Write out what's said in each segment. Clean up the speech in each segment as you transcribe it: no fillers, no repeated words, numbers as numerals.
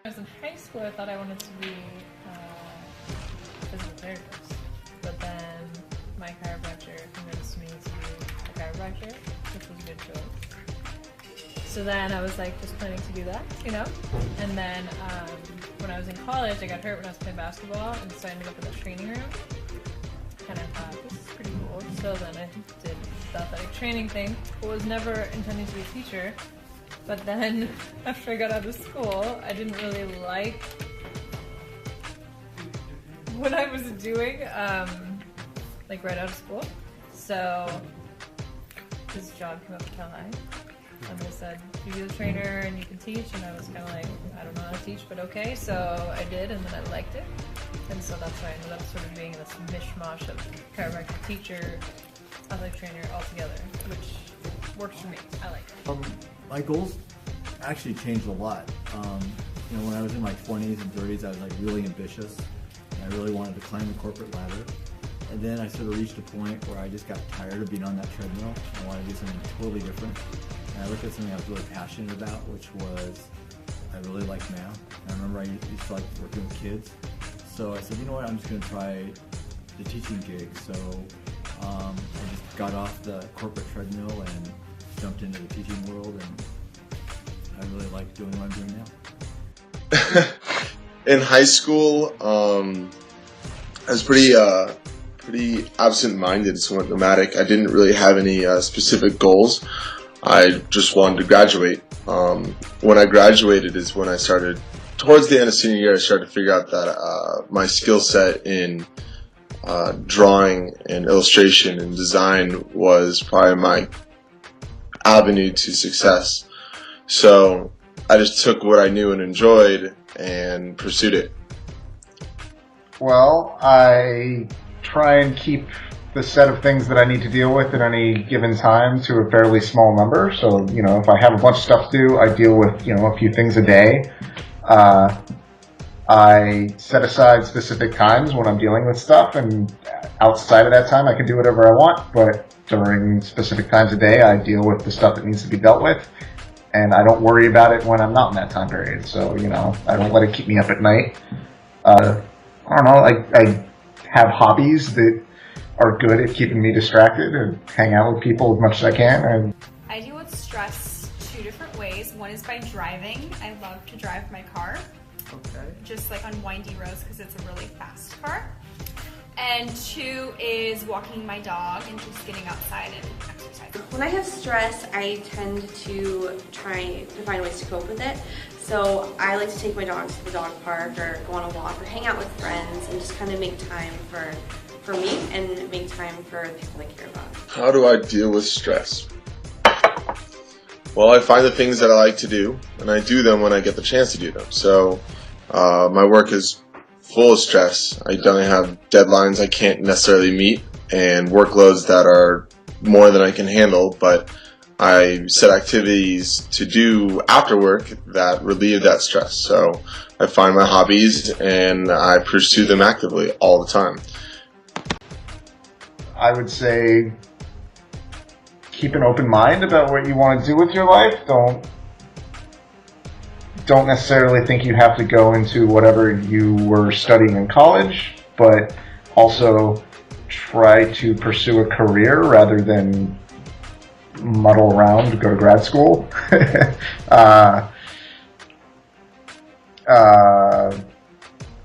I was in high school, I thought I wanted to be a physical therapist, but then my chiropractor convinced me to be a chiropractor, which was a good choice. So then I was like just planning to do that, you know? And then when I was in college, I got hurt when I was playing basketball, and so I ended up in the training room. And I thought, this is pretty cool. So then I did the athletic training thing, but was never intending to be a teacher. But then, after I got out of school, I didn't really like what I was doing, like right out of school. So this job came up in Cal High, and they said, you be the trainer and you can teach. And I was kind of like, I don't know how to teach, but okay. So I did, and then I liked it. And so that's why I ended up sort of being this mishmash of chiropractic teacher, athletic trainer all together, which works for me. I like it. My goals actually changed a lot. When I was in my 20s and 30s, I was like really ambitious, and I really wanted to climb the corporate ladder. And then I sort of reached a point where I just got tired of being on that treadmill. I wanted to do something totally different. And I looked at something I was really passionate about, which was I really like math. And I remember I used to like working with kids. So I said, you know what, I'm just going to try the teaching gig. So I just got off the corporate treadmill and jumped into the teaching world, and I really like doing what I'm doing now. In high school, I was pretty absent-minded, somewhat nomadic. I didn't really have any specific goals. I just wanted to graduate. When I graduated is when I started, towards the end of senior year, I started to figure out that my skill set in drawing and illustration and design was probably my avenue to success. So I just took what I knew and enjoyed and pursued it. Well, I try and keep the set of things that I need to deal with at any given time to a fairly small number. So, if I have a bunch of stuff to do, I deal with, a few things a day. I set aside specific times when I'm dealing with stuff, and outside of that time I can do whatever I want, but during specific times a day I deal with the stuff that needs to be dealt with, and I don't worry about it when I'm not in that time period. So, I don't let it keep me up at night. I don't know, I have hobbies that are good at keeping me distracted and hang out with people as much as I can. I deal with stress two different ways. One is by driving. I love to drive my car. Okay. Just like on windy roads because it's a really fast car. And two is walking my dog and just getting outside and exercising. When I have stress, I tend to try to find ways to cope with it. So I like to take my dogs to the dog park or go on a walk or hang out with friends and just kind of make time for me and make time for the people I care about. How do I deal with stress? Well, I find the things that I like to do, and I do them when I get the chance to do them. So my work is full of stress. I don't have deadlines I can't necessarily meet and workloads that are more than I can handle, but I set activities to do after work that relieve that stress. So I find my hobbies and I pursue them actively all the time. I would say keep an open mind about what you want to do with your life. Don't necessarily think you have to go into whatever you were studying in college, but also try to pursue a career rather than muddle around to go to grad school.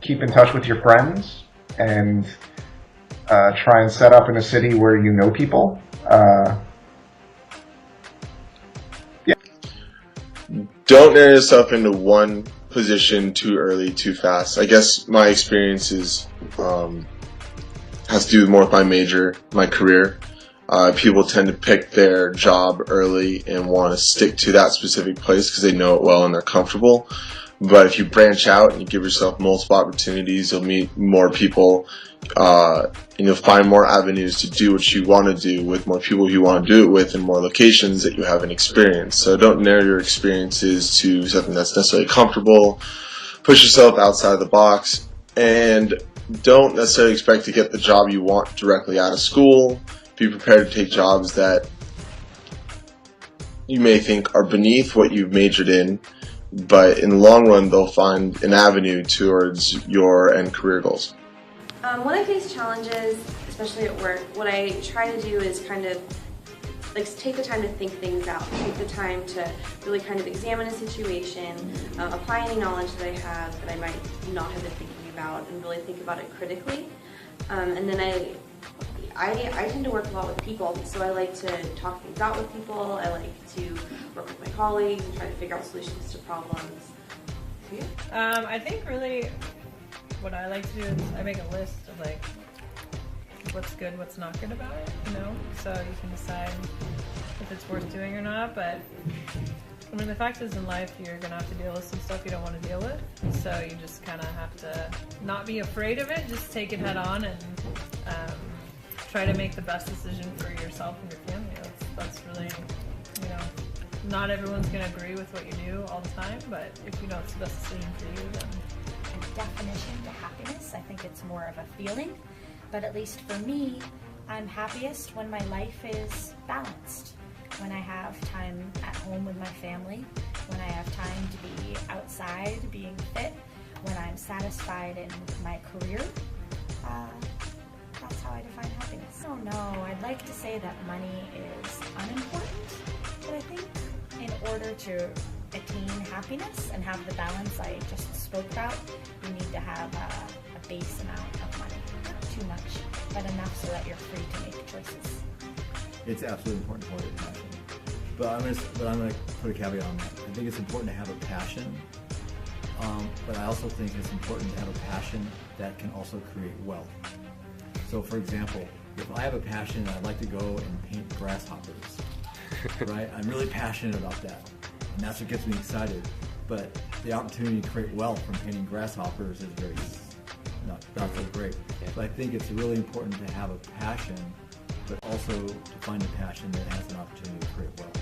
Keep in touch with your friends and try and set up in a city where you know people. Don't narrow yourself into one position too early, too fast. I guess my experience has to do more with my major, my career. People tend to pick their job early and want to stick to that specific place because they know it well and they're comfortable. But if you branch out and you give yourself multiple opportunities, you'll meet more people, and you'll find more avenues to do what you want to do with more people you want to do it with and more locations that you haven't experienced. So don't narrow your experiences to something that's necessarily comfortable. Push yourself outside the box, and don't necessarily expect to get the job you want directly out of school. Be prepared to take jobs that you may think are beneath what you've majored in, but in the long run, they'll find an avenue towards your end career goals. When I face challenges, especially at work, what I try to do is kind of like take the time to think things out, take the time to really kind of examine a situation, apply any knowledge that I have that I might not have been thinking about, and really think about it critically. And then I tend to work a lot with people, so I like to talk things out with people. I like to work with my colleagues and try to figure out solutions to problems. Yeah. I think really what I like to do is I make a list of like what's good, what's not good about it, you know? So you can decide if it's worth doing or not, but I mean the fact is in life you're gonna have to deal with some stuff you don't want to deal with, so you just kind of have to not be afraid of it, just take it head on and try to make the best decision for yourself and your family. That's really, you know, not everyone's gonna agree with what you do all the time, but if you know it's the best decision for you, then A definition to happiness, I think it's more of a feeling, but at least for me, I'm happiest when my life is balanced, when I have time at home with my family, when I have time to be outside being fit, when I'm satisfied in my career. That's how I define happiness. Oh no, I'd like to say that money is unimportant, but I think in order to attain happiness and have the balance I just spoke about, you need to have a base amount of money. Not too much, but enough so that you're free to make choices. It's absolutely important to have a passion. But I'm going to put a caveat on that. I think it's important to have a passion, but I also think it's important to have a passion that can also create wealth. So for example, if I have a passion, I'd like to go and paint grasshoppers, right? I'm really passionate about that, and that's what gets me excited. But the opportunity to create wealth from painting grasshoppers is not so great. But I think it's really important to have a passion, but also to find a passion that has an opportunity to create wealth.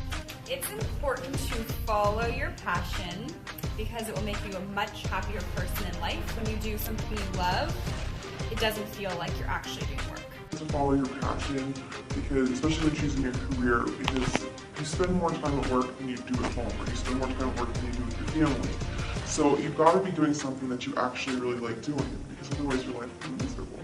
It's important to follow your passion because it will make you a much happier person in life. When you do something you love, it doesn't feel like you're actually doing work. To follow your passion, because especially when choosing your career, because you spend more time at work than you do at home, or you spend more time at work than you do with your family. So you've got to be doing something that you actually really like doing, because otherwise your life will be miserable.